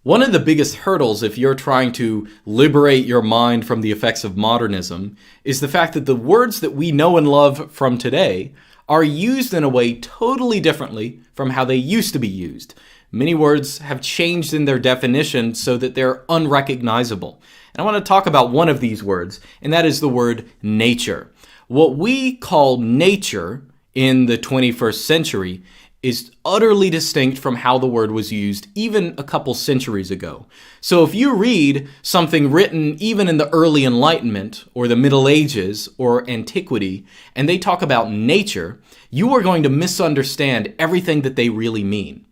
One of the biggest hurdles if you're trying to liberate your mind from the effects of modernism is the fact that the words that we know and love from today are used in a way totally differently from how they used to be used. Many words have changed in their definition so that they're unrecognizable. And I want to talk about one of these words, and that is the word nature. What we call nature in the 21st century is utterly distinct from how the word was used even a couple centuries ago. So if you read something written even in the early Enlightenment or the Middle Ages or antiquity, and they talk about nature, you are going to misunderstand everything that they really mean.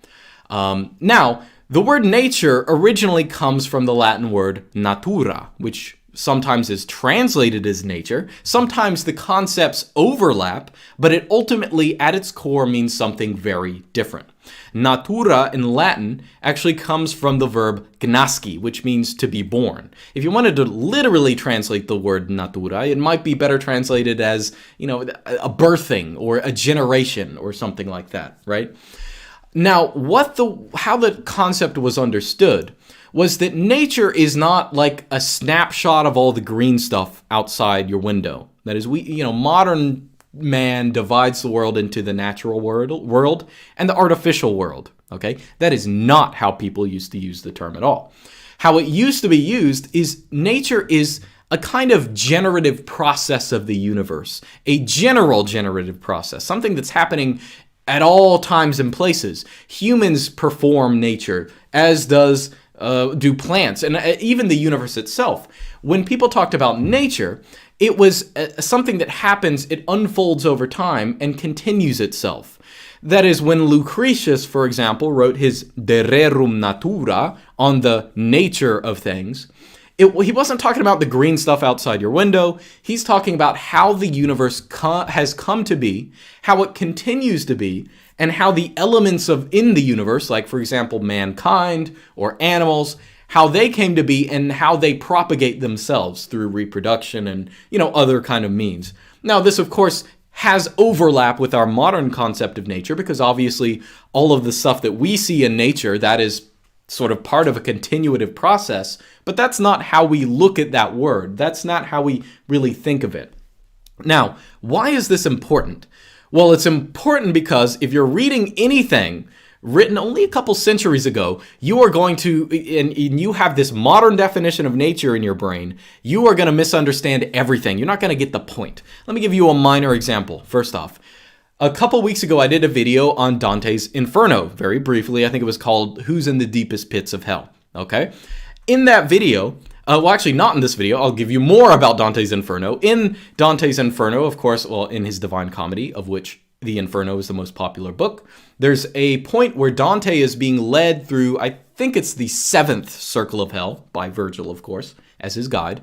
Now, the word nature originally comes from the Latin word natura, which sometimes is translated as nature. Sometimes the concepts overlap, but it ultimately, at its core, means something very different. Natura in Latin actually comes from the verb gnasci, which means to be born. If you wanted to literally translate the word natura, it might be better translated as, a birthing or a generation or something like that, right? Now, how the concept was understood was that nature is not like a snapshot of all the green stuff outside your window. That is, modern man divides the world into the natural world and the artificial world, okay? That is not how people used to use the term at all. How it used to be used is nature is a kind of generative process of the universe, a general generative process, something that's happening at all times and places. Humans perform nature, as do plants, and even the universe itself. When people talked about nature, it was something that happens, it unfolds over time and continues itself. That is, when Lucretius, for example, wrote his De Rerum Natura on the nature of things, he wasn't talking about the green stuff outside your window. He's talking about how the universe has come to be, how it continues to be, and how the elements in the universe, like, for example, mankind or animals, how they came to be and how they propagate themselves through reproduction and, other kind of means. Now, this, of course, has overlap with our modern concept of nature because obviously all of the stuff that we see in nature, that is sort of part of a continuative process, but that's not how we look at that word. That's not how we really think of it. Now, why is this important? Well, it's important because if you're reading anything written only a couple centuries ago, you are going to, and you have this modern definition of nature in your brain, you are going to misunderstand everything. You're not going to get the point. Let me give you a minor example. First off, a couple weeks ago, I did a video on Dante's Inferno, very briefly. I think it was called Who's in the Deepest Pits of Hell, okay? In that video, actually not in this video, I'll give you more about Dante's Inferno. In Dante's Inferno, of course, in his Divine Comedy, of which the Inferno is the most popular book, there's a point where Dante is being led through, I think it's the 7th circle of hell, by Virgil, of course, as his guide,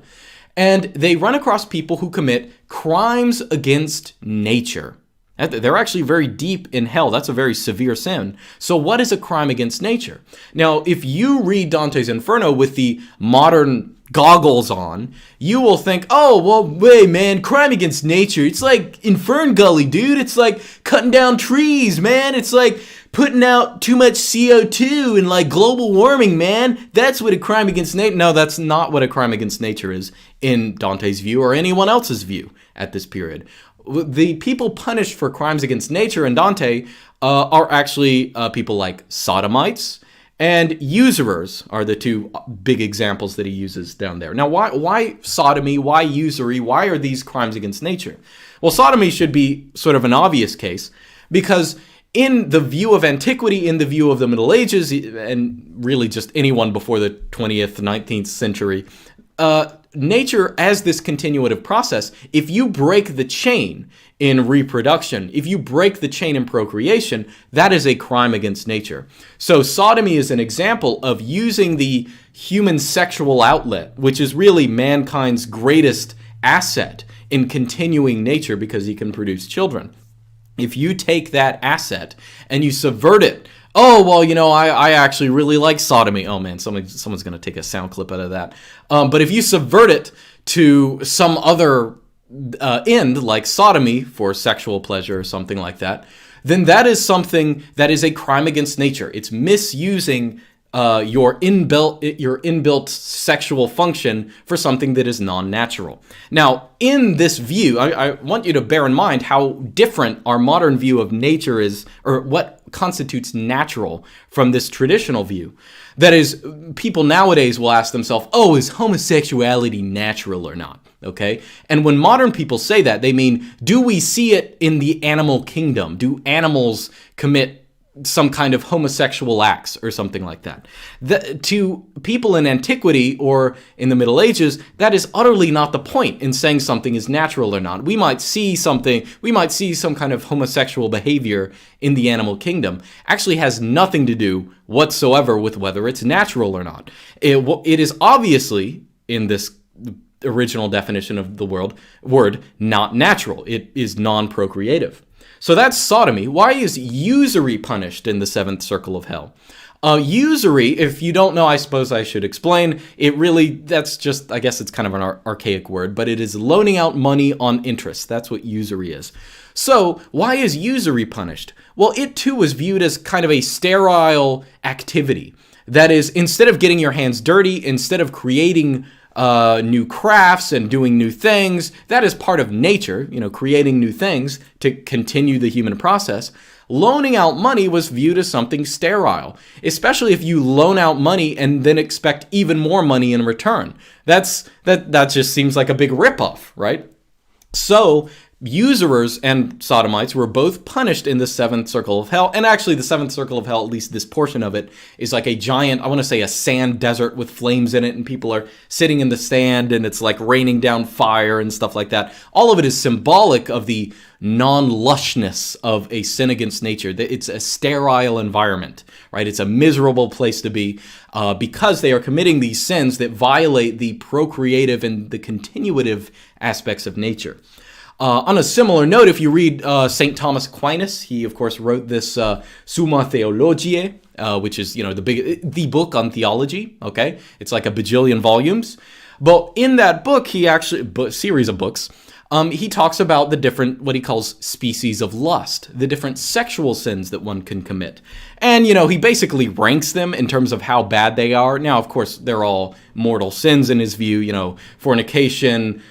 and they run across people who commit crimes against nature. They're actually very deep in hell. That's a very severe sin. So what is a crime against nature? Now, if you read Dante's Inferno with the modern goggles on, you will think, oh, well, wait, man, crime against nature. It's like Infern Gully, dude. It's like cutting down trees, man. It's like putting out too much CO2 and like global warming, man. That's what a crime against nature. No, that's not what a crime against nature is in Dante's view or anyone else's view at this period. The people punished for crimes against nature in Dante are actually people like sodomites and usurers are the two big examples that he uses down there. Now, why sodomy? Why usury? Why are these crimes against nature? Well, sodomy should be sort of an obvious case because in the view of antiquity, in the view of the Middle Ages, and really just anyone before the 20th, 19th century, nature as this continuative process, if you break the chain in reproduction, if you break the chain in procreation, that is a crime against nature. So sodomy is an example of using the human sexual outlet, which is really mankind's greatest asset in continuing nature because he can produce children. If you take that asset and you subvert it, oh, well, I actually really like sodomy. Oh, man, someone's going to take a sound clip out of that. But if you subvert it to some other end, like sodomy for sexual pleasure or something like that, then that is something that is a crime against nature. It's misusing your inbuilt sexual function for something that is non-natural. Now, in this view, I want you to bear in mind how different our modern view of nature is, or what constitutes natural, from this traditional view. That is, people nowadays will ask themselves, oh, is homosexuality natural or not? Okay? And when modern people say that, they mean, do we see it in the animal kingdom? Do animals commit some kind of homosexual acts or something like that? To people in antiquity or in the Middle Ages, that is utterly not the point in saying something is natural or not. We might see some kind of homosexual behavior in the animal kingdom. Actually has nothing to do whatsoever with whether it's natural or not. It is obviously, in this original definition of the word, not natural. It is non-procreative. So that's sodomy. Why is usury punished in the seventh circle of hell? Usury, if you don't know, I suppose I should explain. That's just, I guess it's kind of an archaic word, but it is loaning out money on interest. That's what usury is. So why is usury punished? Well, it too was viewed as kind of a sterile activity. That is, instead of getting your hands dirty, instead of creating new crafts and doing new things, that is part of nature, creating new things to continue the human process. Loaning out money was viewed as something sterile, especially if you loan out money and then expect even more money in return. That just seems like a big ripoff, right? So usurers and sodomites were both punished in the seventh circle of hell. And actually the seventh circle of hell, at least this portion of it, is like a giant, I want to say a sand desert with flames in it, and people are sitting in the sand and it's like raining down fire and stuff like that. All of it is symbolic of the non-lushness of a sin against nature. It's a sterile environment, right? It's a miserable place to be because they are committing these sins that violate the procreative and the continuative aspects of nature. On a similar note, if you read St. Thomas Aquinas, he of course wrote this Summa Theologiae, which is the book on theology. Okay, it's like a bajillion volumes. But in that book, series of books, he talks about the different, what he calls species of lust, the different sexual sins that one can commit. And, he basically ranks them in terms of how bad they are. Now, of course, they're all mortal sins in his view, fornication,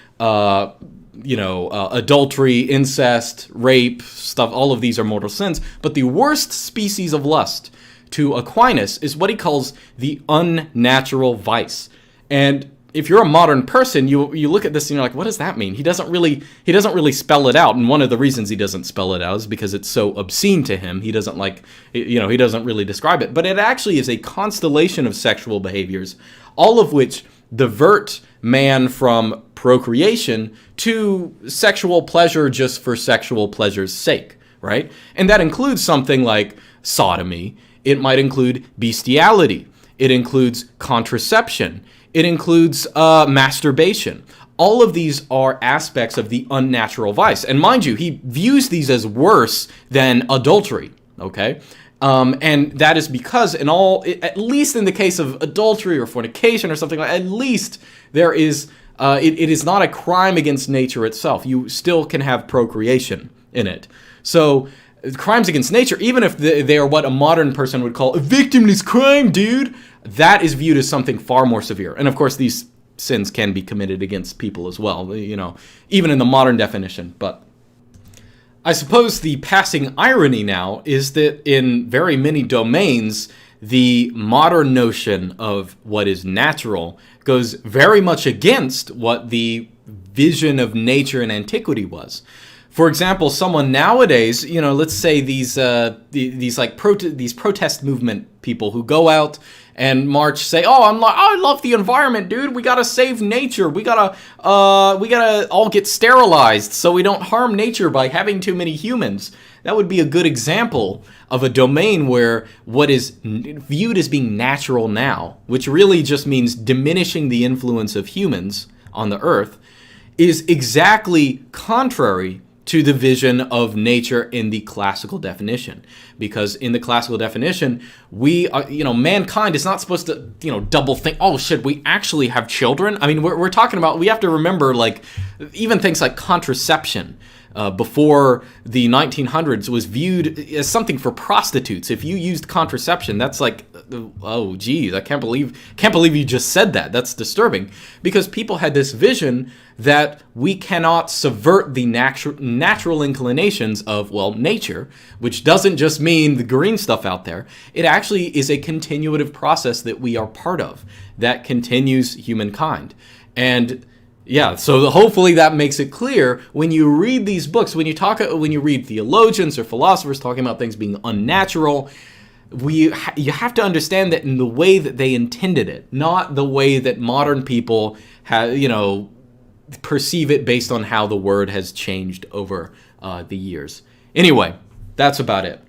adultery, incest, rape, stuff, all of these are mortal sins. But the worst species of lust to Aquinas is what he calls the unnatural vice. And if you're a modern person, you look at this and you're like, what does that mean? He doesn't really spell it out. And one of the reasons he doesn't spell it out is because it's so obscene to him. He doesn't he doesn't really describe it. But it actually is a constellation of sexual behaviors, all of which divert man from procreation to sexual pleasure just for sexual pleasure's sake, right? And that includes something like sodomy. It might include bestiality. It includes contraception. It includes masturbation. All of these are aspects of the unnatural vice. And mind you, he views these as worse than adultery, okay? And that is because at least in the case of adultery or fornication or something like that, at least there is, it is not a crime against nature itself. You still can have procreation in it. So crimes against nature, even if they are what a modern person would call a victimless crime, dude, that is viewed as something far more severe. And of course, these sins can be committed against people as well, even in the modern definition. But I suppose the passing irony now is that in very many domains, the modern notion of what is natural goes very much against what the vision of nature in antiquity was. For example, someone nowadays, let's say these protest movement people who go out and march, say, I love the environment, dude. We gotta save nature. We gotta all get sterilized so we don't harm nature by having too many humans. That would be a good example of a domain where what is viewed as being natural now, which really just means diminishing the influence of humans on the earth, is exactly contrary to the vision of nature in the classical definition. Because in the classical definition, we are, mankind is not supposed to, double think, oh shit, we actually have children? I mean, we're talking about, we have to remember, even things like contraception. before the 1900s was viewed as something for prostitutes. If you used contraception, that's like, oh geez, I can't believe you just said that. That's disturbing, because people had this vision that we cannot subvert the natural inclinations of, well, nature, which doesn't just mean the green stuff out there. It actually is a continuative process that we are part of that continues humankind. And yeah, so hopefully that makes it clear when you read these books, when you read theologians or philosophers talking about things being unnatural, you have to understand that in the way that they intended it, not the way that modern people perceive it based on how the word has changed over the years. Anyway, that's about it.